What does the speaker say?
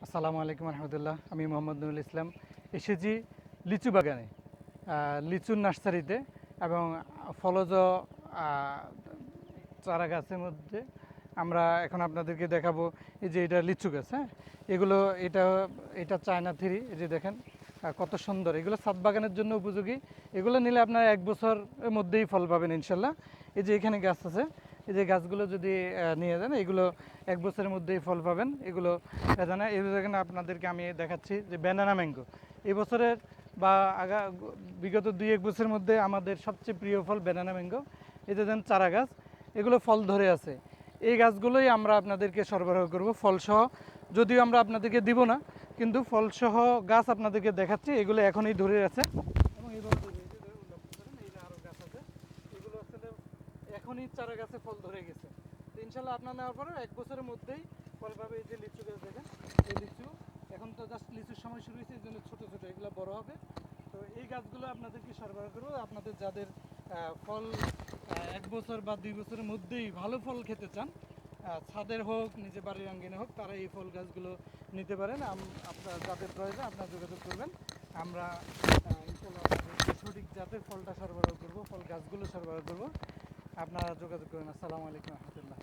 আসসালামু আলাইকুম রহমতুল্লাহ। আমি মোহাম্মদ নুরুল ইসলাম। এসেছি লিচু বাগানে, লিচুর নার্সারিতে এবং ফলজ চারা গাছের মধ্যে আমরা এখন আপনাদেরকে দেখাবো। এই যে এটা লিচু গাছ, হ্যাঁ, এগুলো এটা এটা চায়না থ্রি। এই যে দেখেন কত সুন্দর, এগুলো ছাদ বাগানের জন্য উপযোগী। এগুলো নিলে আপনার 1 বছরের মধ্যেই ফল পাবেন ইনশাল্লাহ। এই যে এখানে গাছ আছে, এই যে গাছগুলো যদি নিয়ে যান, এগুলো 1 বছরের মধ্যেই ফল পাবেন। এগুলো জানা এই দেখেন, আপনাদেরকে আমি দেখাচ্ছি যে ব্যানানা ম্যাঙ্গো এই বছরের বা বিগত 2-1 বছরের মধ্যে আমাদের সবচেয়ে প্রিয় ফল ব্যানানা ম্যাঙ্গো। এই যে দেন চারা গাছ, এগুলো ফল ধরে আছে। এই গাছগুলোই আমরা আপনাদেরকে সরবরাহ করব ফলসহ, যদিও আমরা আপনাদেরকে দিব না, কিন্তু ফলসহ গাছ আপনাদেরকে দেখাচ্ছি। এগুলো এখনই ধরে আছে এবং এইভাবে এই যে আরও গাছ আছে, এগুলো আসলে এখনই চারা গাছে ফল ধরে গেছে। তো ইনশাল্লাহ আপনার নেওয়ার পরে 1 বছরের মধ্যেই ফল পাবে। এই যে লিচু গাছ দেখেন, এই লিচু এখন তো জাস্ট লিচুর সময় শুরু হয়েছে, এই জন্য ছোটো ছোটো, এগুলো বড় হবে। তো এই গাছগুলো আপনাদেরকে সরবরাহ করবো। আপনাদের যাদের ফল 1 বছর বা 2 বছরের মধ্যেই ভালো ফল খেতে চান, ছাদের হোক নিজে বাড়ির আঙ্গিনে হোক, তারা এই ফল গাছগুলো নিতে পারেন। আপনার যাদের প্রয়োজন আপনারা যোগাযোগ করবেন। আমরা ইনশাল্লাহ আপনাদেরকে সঠিক জাতের ফলটা সরবরাহ করবো, ফল গাছগুলো সরবরাহ করবো। আপনারা যোগাযোগ করবেন। আসসালামু আলাইকুম রহমতুল্লাহ।